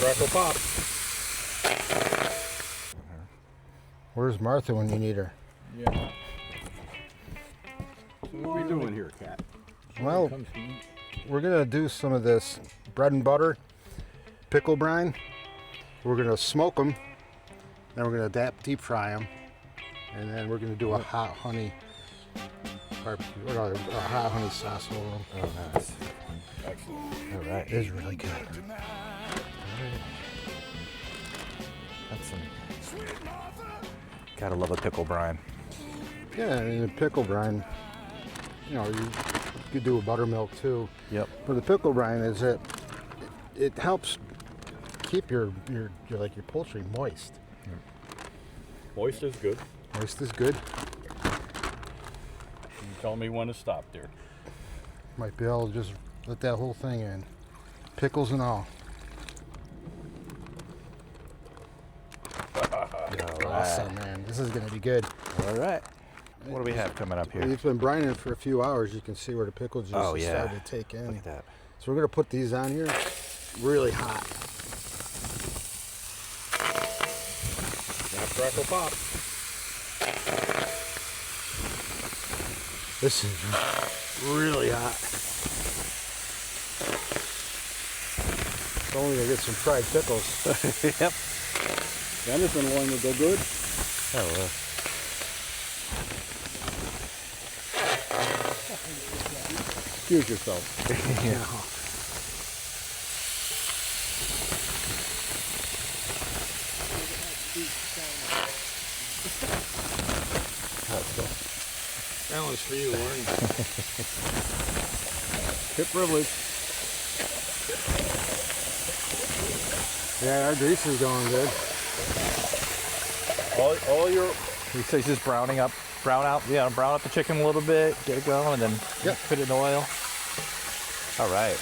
Crackle pop. Where's Martha when you need her? Yeah. So what are we doing here, Cat? Well, we're gonna do some of this bread and butter pickle brine. We're gonna smoke them, then we're gonna deep fry them, and then we're gonna do a hot honey barbecue or a hot honey sauce over them. Oh, nice. Excellent. All right. It is really good. That's some. Gotta love a pickle brine. Yeah, and the pickle brine, you know, you could do a buttermilk too. Yep. But the pickle brine is it helps keep your poultry moist. Moist is good. Moist is good. You tell me when to stop there. Might be able to just let that whole thing in, pickles and all. Awesome, man. This is going to be good. All right. What do we have coming up here? It's been brining for a few hours. You can see where the pickle juice is starting to take in. Look at that. So we're going to put these on here really hot. Snap, crackle, pop. This is really hot. If only to get some fried pickles. Yep. Venison one would go good. Oh, Excuse yourself. yeah. That one's for you, Warren. Tip privilege. Yeah, our grease is going good. All your So he's just brown out the chicken a little bit, get it going, and then put it in oil. All right.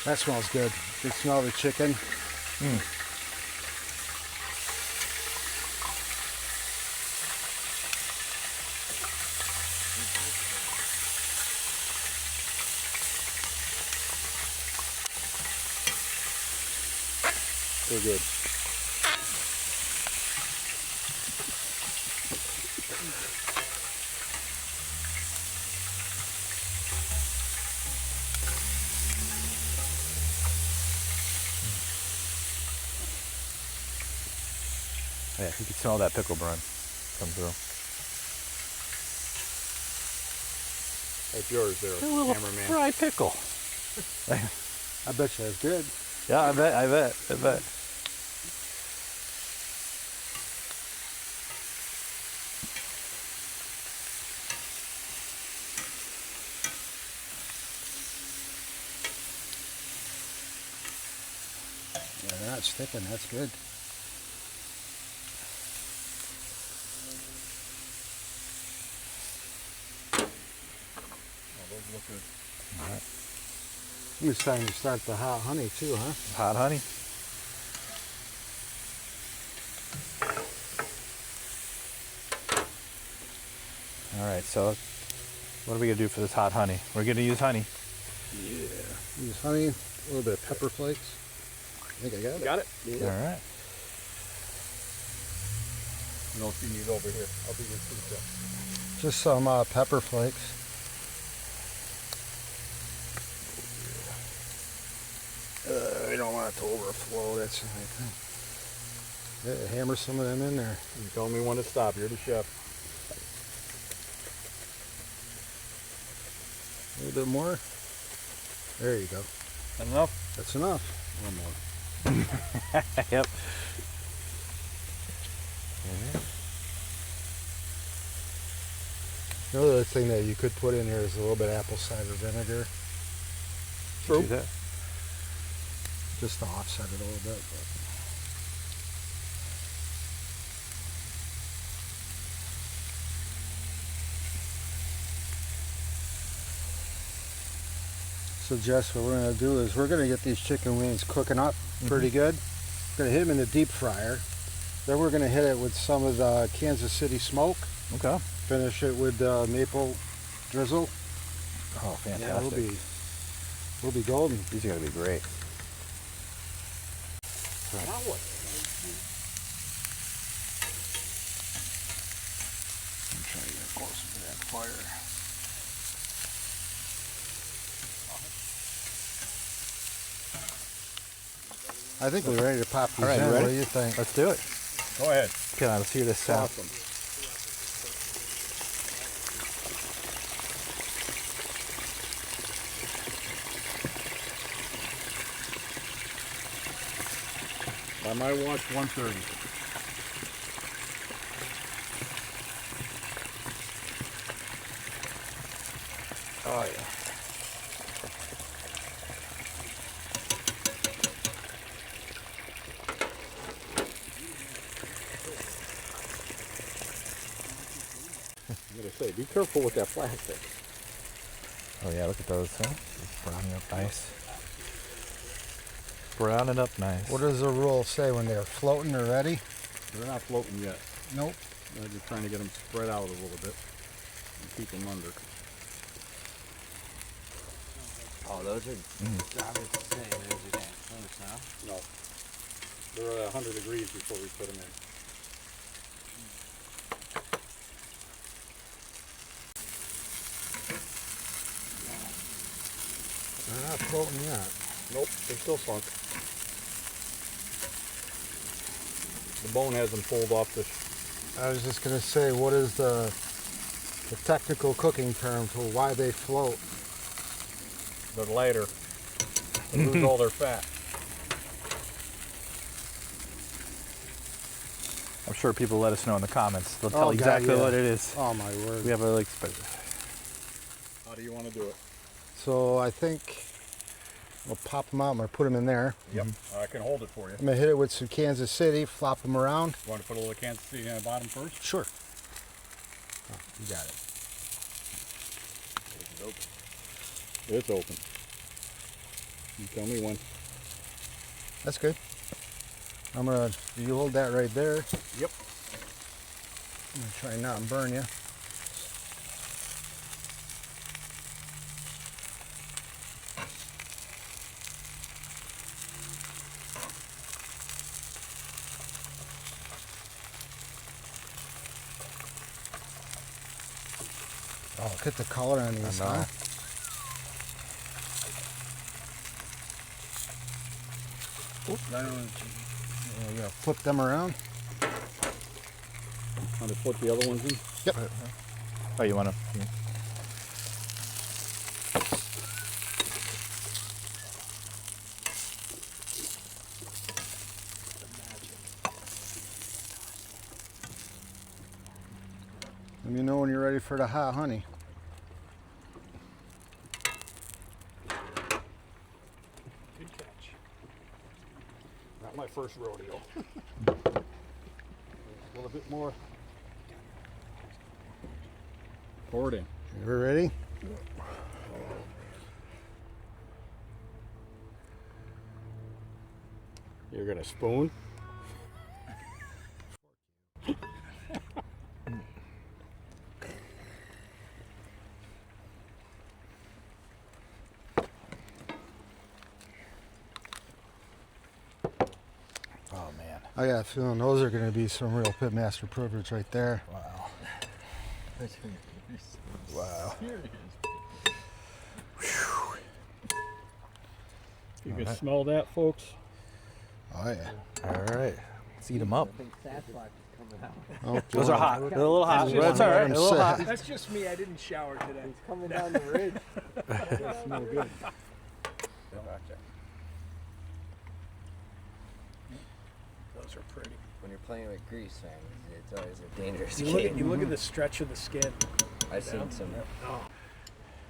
That smells good. You can smell the chicken. They're good. Yeah, you can smell that pickle brine come through. That's yours there, A little cameraman. fried pickle. I bet you that's good. Yeah, I bet. Yeah, they're not sticking. That's good. Those look good. All right. It's time to start the hot honey too, huh? Hot honey. All right, so what are we gonna do for this hot honey? We're gonna use honey. Yeah. Use honey, a little bit of pepper flakes. I think I got it. Got it? Yeah. All right. You know what you need over here. I'll be your food chef. Just some pepper flakes. I don't want it to overflow. That's the thing. Yeah, hammer some of them in there. You tell me when to stop. You're the chef. A little bit more. There you go. Enough? That's enough. One more. Yep. The other thing that you could put in here is a little bit of apple cider vinegar, True. Do that. just to offset it a little bit. But. So Jess, what we're going to do is we're going to get these chicken wings cooking up pretty good. We're going to hit them in the deep fryer. Then we're going to hit it with some of the Kansas City smoke. Okay. Finish it with maple drizzle. Oh, fantastic. Yeah, we'll be golden. These are gonna be great. Now what? I'm trying to get closer to that fire. I think we're ready to pop these All right, in. you ready? What do you think? Let's do it. Go ahead. Okay, let's hear this sound. Awesome. By my watch, 1:30. Oh yeah. I'm gonna say, be careful with that plastic. Oh yeah, look at those. Huh? Browning up nice. Browning up nice. What does the rule say when they're floating or ready? They're not floating yet. Nope. I'm just trying to get them spread out a little bit and keep them under. Oh, those are. I was saying those are damn close now. No. They're at 100 degrees before we put them in. They're not floating yet. Nope, they're still sunk. The bone hasn't pulled off the. I was just gonna say, what is the technical cooking term for why they float? They're lighter. They lose all their fat. I'm sure people let us know in the comments. They'll tell Oh, God, exactly yeah. what it is. Oh my word. We have a like. How do you want to do it? So I think we'll pop them out. I'm gonna put them in there. Yep. I can hold it for you. I'm gonna hit it with some Kansas City, flop them around. You want to put a little Kansas City on the bottom first? Sure. Oh, you got it. It's open. You tell me when. That's good. You hold that right there. Yep. I'm gonna try not and burn you. Oh, look at the color on these, I know. huh? We're gonna flip them around. Want to put the other ones in? Yep. Oh, you want to? Let me know when you're ready for the hot honey. Good catch. Not my first rodeo. A little bit more. Pour it in. You ready? You're gonna spoon. Oh man. I got a feeling those are gonna be some real pitmaster privilege right there. Wow. Wow. You can smell that, folks. Oh yeah. All right. Let's eat them up. I think Sasquatch is coming out. Oh, Those are hot. They're a little hot. That's But just it's all right. I'm They're a little hot. That's just me. I didn't shower today. He's coming down the ridge. Smell good. Those are pretty. When you're playing with grease, man, it's always a dangerous You game. look at the stretch of the skin. I've seen some.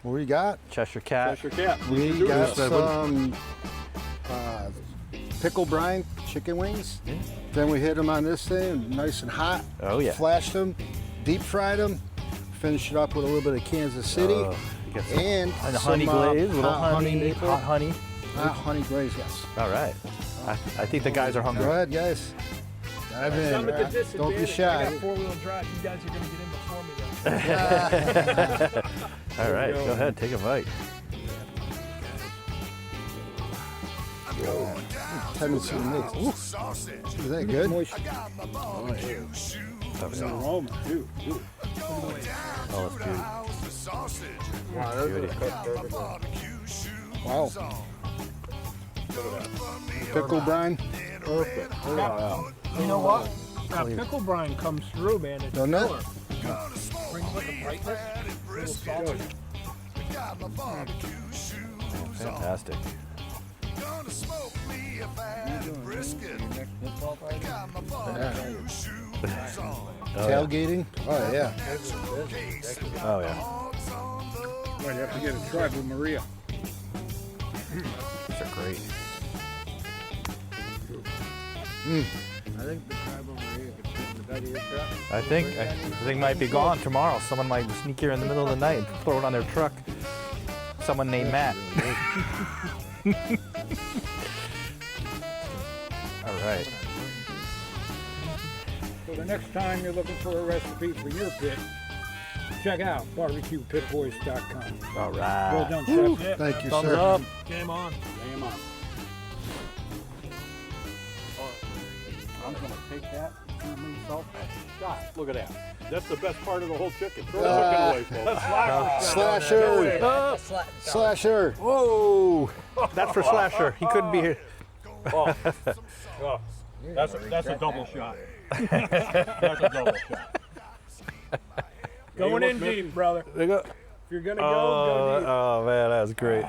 What we got? Cheshire cat. Cheshire cat. We got this. some pickle brine chicken wings. Then we hit them on this thing, nice and hot. Oh yeah. Flashed them, deep fried them. Finish it up with a little bit of Kansas City You got some and and some honey glaze, little hot honey, maple. hot honey. Hot honey glaze, yes. All right. I think the guys are hungry. Go ahead, guys. Dive So I'm at the in. disadvantage. Don't be I shy. got four-wheel drive. You guys are going to get in before me, though. All right, go ahead, take a bite. Tendency to mix. Ooh. Is that good? Aroma, too. Oh, that's beauty. Wow, those Beauty. are cooked perfectly. Wow. Pickle brine. Perfect. You know what? That pickle brine comes through, man. It's Doesn't it? killer. Brings like a brightness. A little salty. Fantastic. Tailgating. Oh yeah. Oh yeah. Might have to get a try with Maria. These are great. I think the tribal Maria could fit in the bed of your truck. I think might be gone tomorrow. Someone might sneak here in the middle of the night and throw it on their truck. Someone named Matt. All right. So the next time you're looking for a recipe for your pit, check out barbecuepitboys.com. All right. Well done, Chef. Thank you, Thumbs sir. up. Game on. Damn up. I'm gonna take that and salt shot. Look at that. That's the best part of the whole chicken. Throw Ah. the chicken away, folks. Slasher. Slasher. Whoa. That's for Slasher. He couldn't be here. Oh. Oh. That's a double shot. That's a double shot. Going in deep, brother. There you go. If you're going to go deep. Oh man, that was great.